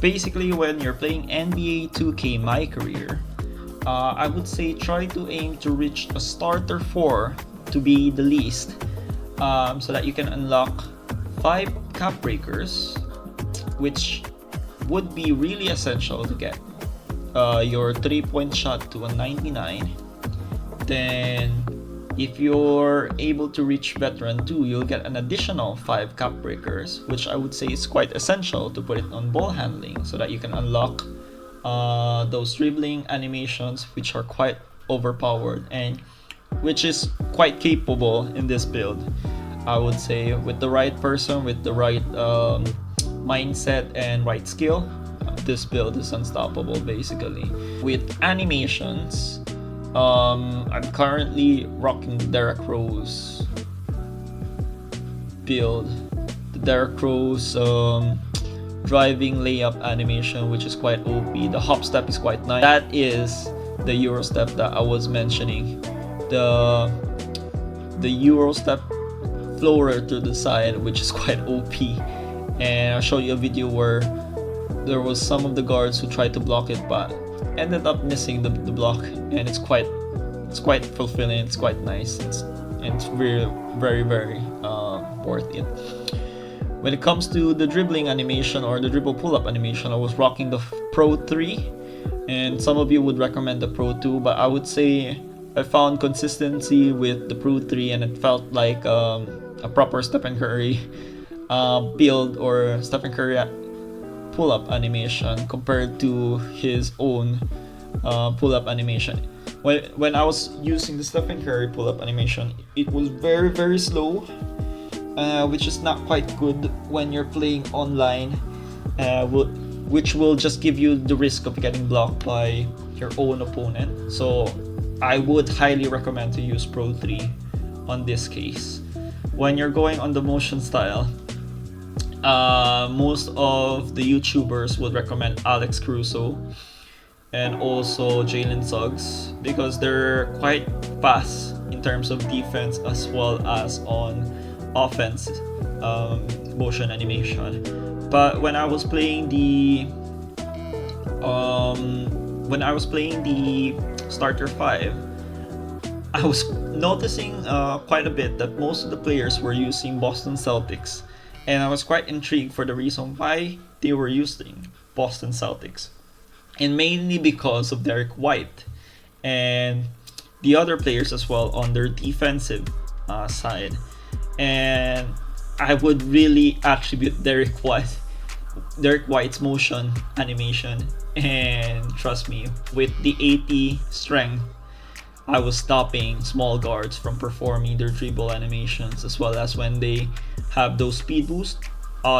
Basically, when you're playing NBA 2K My Career, I would say try to aim to reach a starter 4 to be the least, so that you can unlock 5 cap breakers, which would be really essential to get your 3-point shot to a 99. Then if you're able to reach veteran 2, you'll get an additional 5 cap breakers, which I would say is quite essential to put it on ball handling so that you can unlock those dribbling animations, which are quite overpowered and which is quite capable in this build. I would say with the right person, with the right mindset and right skill, this build is unstoppable basically. With animations, I'm currently rocking the Derrick Rose build. The Derrick Rose driving layup animation, which is quite OP. The hop step is quite nice. That is the Euro step that I was mentioning. The Euro step floater to the side, which is quite OP. And I'll show you a video where there was some of the guards who tried to block it but ended up missing the block, and it's quite fulfilling. It's quite nice. It's very worth it. When it comes to the dribbling animation or the dribble pull-up animation, I was rocking the Pro 3, and some of you would recommend the Pro 2, but I would say I found consistency with the Pro 3, and it felt like a proper Stephen Curry build or Stephen Curry pull-up animation compared to his own pull-up animation. When I was using the Stephen Curry pull-up animation, it was very slow, which is not quite good when you're playing online, which will just give you the risk of getting blocked by your own opponent. So I would highly recommend to use Pro 3 on this case. When you're going on the motion style, most of the YouTubers would recommend Alex Caruso and also Jalen Suggs because they're quite fast in terms of defense as well as on offense motion animation. But when I was playing the starter 5, I was noticing quite a bit that most of the players were using Boston Celtics, and I was quite intrigued for the reason why they were using Boston Celtics, and mainly because of Derek White and the other players as well on their defensive side. And I would really attribute Derek White's motion animation, and trust me, with the 80 strength, I was stopping small guards from performing their dribble animations, as well as when they have those speed boosts,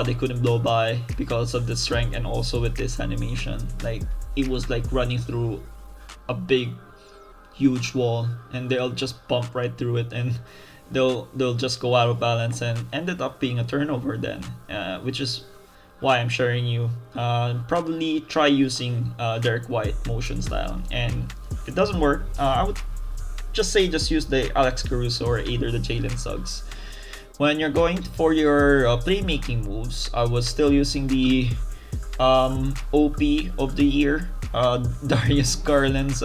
they couldn't blow by because of the strength. And also with this animation, like it was like running through a big huge wall, and they'll just bump right through it, and they'll just go out of balance and ended up being a turnover then, which is why I'm sharing you. Probably try using Derek White motion style, and if it doesn't work, I would just use the Alex Caruso or either the Jalen Suggs. When you're going for your playmaking moves, I was still using the OP of the year, Darius Garland's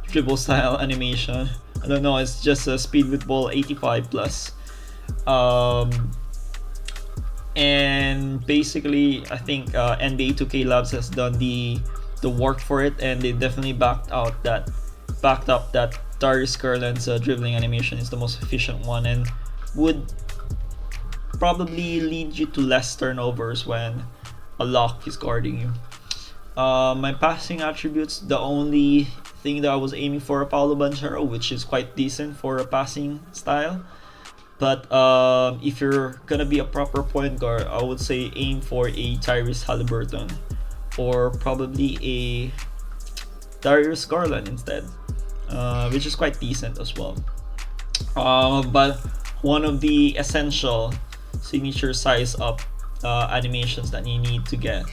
dribble style animation. I don't know, it's just a speed with ball 85 plus. And basically, I think NBA2K Labs has done the work for it, and they definitely backed up that Darius Garland's dribbling animation is the most efficient one and would probably lead you to less turnovers when a lock is guarding you. My passing attributes, the only thing that I was aiming for a Paolo Banchero, which is quite decent for a passing style. But if you're gonna be a proper point guard, I would say aim for a Tyrese Halliburton or probably a Darius Garland instead, which is quite decent as well. But one of the essential signature size up animations that you need to get,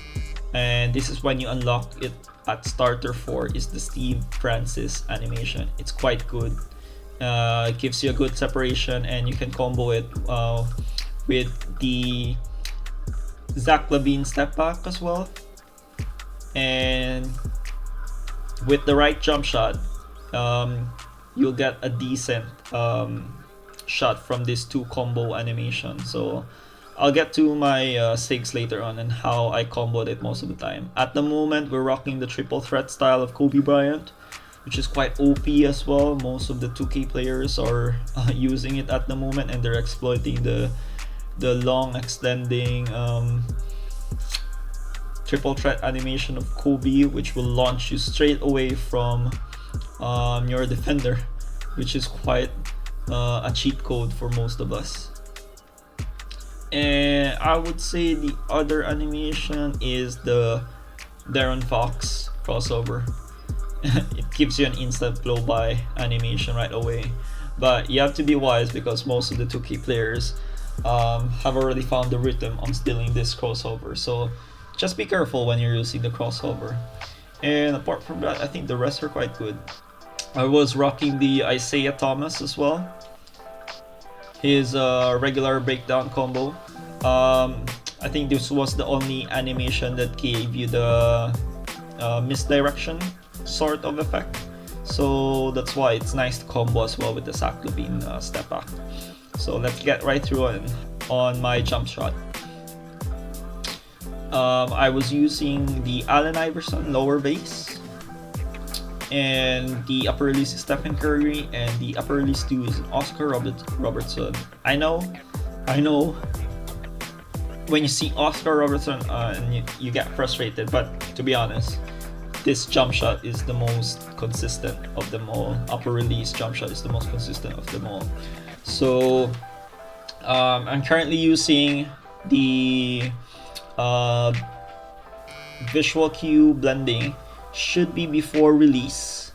and this is when you unlock it at starter 4, is the Steve Francis animation. It's quite good. It gives you a good separation, and you can combo it with the Zach LaVine step back as well. and with the right jump shot, you'll get a decent shot from this two combo animation. So I'll get to my SIGs later on and how I comboed it most of the time. At the moment, we're rocking the triple threat style of Kobe Bryant, which is quite OP as well. Most of the 2K players are using it at the moment, and they're exploiting the long extending triple threat animation of Kobe, which will launch you straight away from your defender, which is quite a cheat code for most of us. And I would say the other animation is the Darren Fox crossover. It gives you an instant blow by animation right away, but you have to be wise because most of the 2K players have already found the rhythm on stealing this crossover, so just be careful when you're using the crossover. And apart from that, I think the rest are quite good. I was rocking the Isaiah Thomas as well, his regular breakdown combo. I think this was the only animation that gave you the misdirection sort of effect, so that's why it's nice to combo as well with the Zach LaVine step back. So let's get right through on my jump shot. I was using the Allen Iverson lower base, and the upper release is Stephen Curry, and the upper release 2 is Oscar Robertson. I know when you see Oscar Robertson and you get frustrated, but to be honest, this jump shot is the most consistent of them all. Upper release jump shot is the most consistent of them all. So I'm currently using the visual cue blending. Should be before release,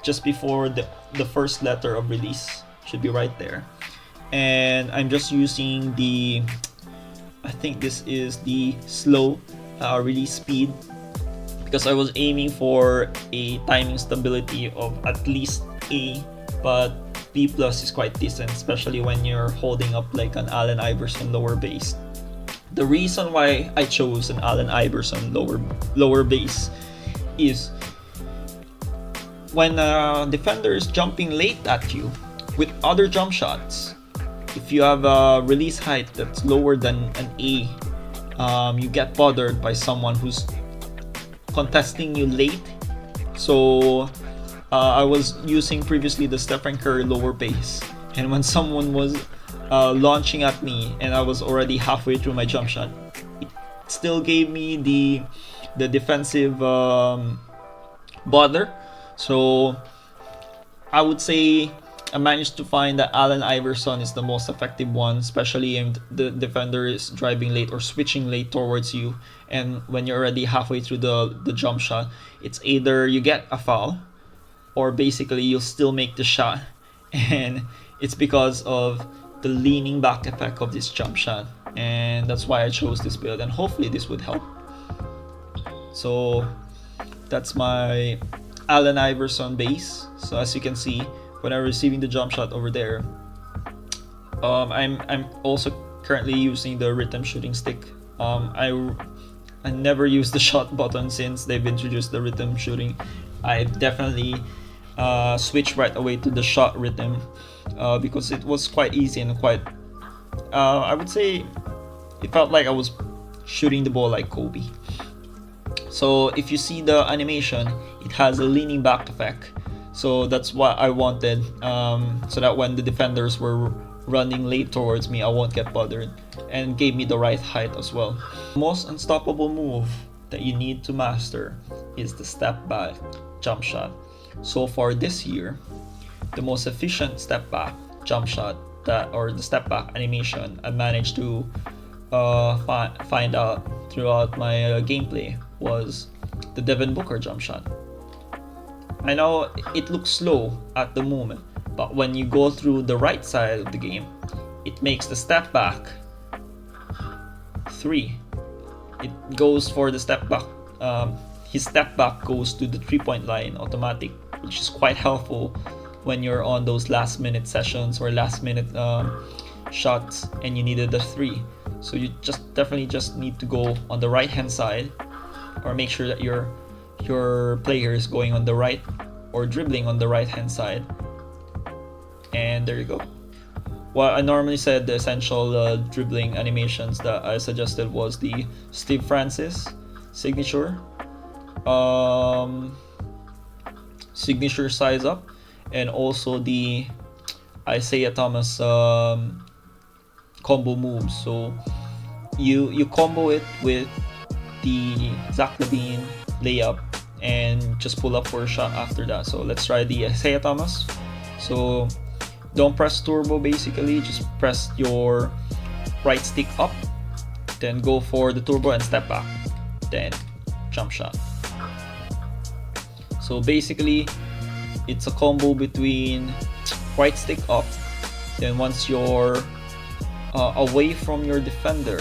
just before the first letter of release, should be right there. And I'm just using the, I think this is the slow release speed, because I was aiming for a timing stability of at least A, but B plus is quite decent, especially when you're holding up like an Allen Iverson lower base. The reason why I chose an Allen Iverson lower base is when a defender is jumping late at you with other jump shots, if you have a release height that's lower than an A, you get bothered by someone who's contesting you late. So I was using previously the Stephen Curry lower base, and when someone was launching at me and I was already halfway through my jump shot, it still gave me the defensive bother. So I would say I managed to find that Allen Iverson is the most effective one, especially if the defender is driving late or switching late towards you, and when you're already halfway through the jump shot, it's either you get a foul or basically you'll still make the shot, and it's because of the leaning back effect of this jump shot, and that's why I chose this build, and hopefully this would help. So that's my Allen Iverson base. So as you can see, when I'm receiving the jump shot over there, I'm also currently using the rhythm shooting stick. I never used the shot button since they've introduced the rhythm shooting. I definitely switched right away to the shot rhythm because it was quite easy and quite, I would say, it felt like I was shooting the ball like Kobe. So if you see the animation, it has a leaning back effect. So that's what I wanted, so that when the defenders were running late towards me, I won't get bothered, and gave me the right height as well. The most unstoppable move that you need to master is the step back jump shot. So far this year, the most efficient step back jump shot or the step back animation I managed to find out throughout my gameplay was the Devin Booker jump shot. I know it looks slow at the moment, but when you go through the right side of the game, it makes the step back 3. It goes for the step back. His step back goes to the 3-point line automatic, which is quite helpful when you're on those last minute sessions or last minute shots and you needed the 3. So you definitely just need to go on the right hand side or make sure that your player is going on the right or dribbling on the right hand side. And there you go. What I normally said, the essential dribbling animations that I suggested was the Steve Francis signature, signature size up, and also the Isaiah Thomas combo moves. So you combo it with the Zach LaVine layup and just pull up for a shot after that. So let's try the Isaiah Thomas. So don't press turbo, basically just press your right stick up, then go for the turbo and step back, then jump shot. So basically it's a combo between right stick up, then once you're away from your defender,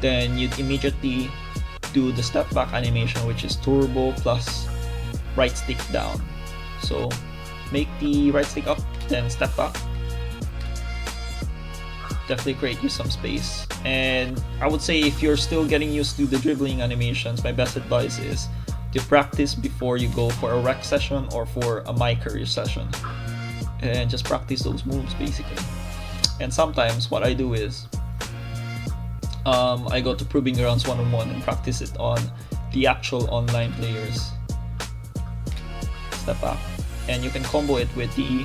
then you'd immediately do the step back animation, which is turbo plus right stick down. So make the right stick up, then step back. Definitely create you some space. And I would say if you're still getting used to the dribbling animations, my best advice is to practice before you go for a rec session or for a my career session, and just practice those moves basically. And sometimes what I do is I go to Proving Grounds 1-on-1 and practice it on the actual online players. Step back, and you can combo it with the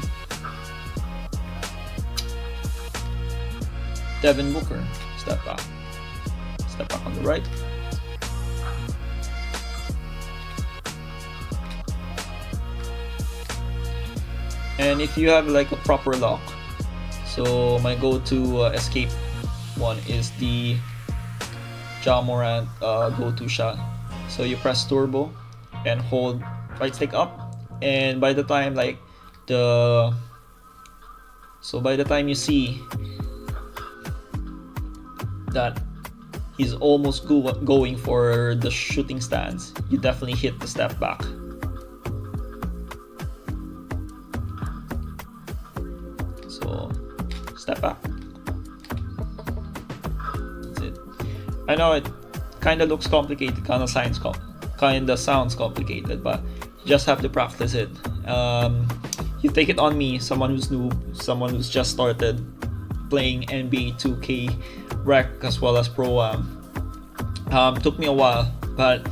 Devin Booker step back on the right. And if you have like a proper lock, so my go-to escape one is the Ja Morant go-to shot. So you press turbo and hold right stick up, and by the time you see that he's almost going for the shooting stance, you definitely hit the step back. So step back. That's it. I know it kind of looks complicated, kind of sounds complicated, but you just have to practice it. You take it on me, someone who's new, someone who's just started playing NBA 2K Rec as well as Pro Am. Took me a while, but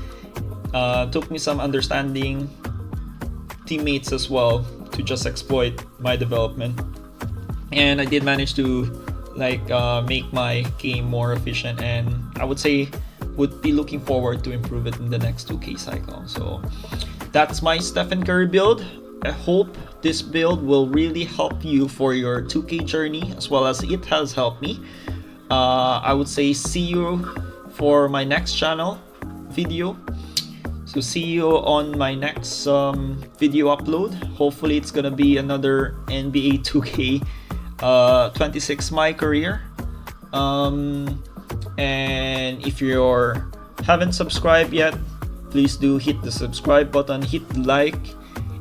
took me some understanding, teammates as well, to just exploit my development. And I did manage to make my game more efficient, and I would say would be looking forward to improve it in the next 2K cycle. So that's my Stephen Curry build. I hope this build will really help you for your 2K journey as well as it has helped me. I would say see you for my next channel video. So see you on my next video upload. Hopefully it's gonna be another NBA 2K26 my career. And if you haven't subscribed yet, please do hit the subscribe button, hit like.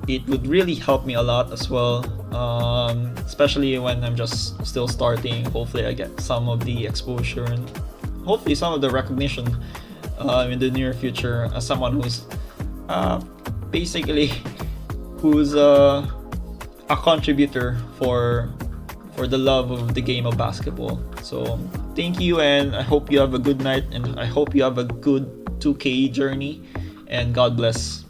It would really help me a lot as well, especially when I'm just still starting. Hopefully I get some of the exposure and hopefully some of the recognition in the near future as someone who's who's a contributor for the love of the game of basketball. So thank you, and I hope you have a good night, and I hope you have a good 2K journey, and God bless.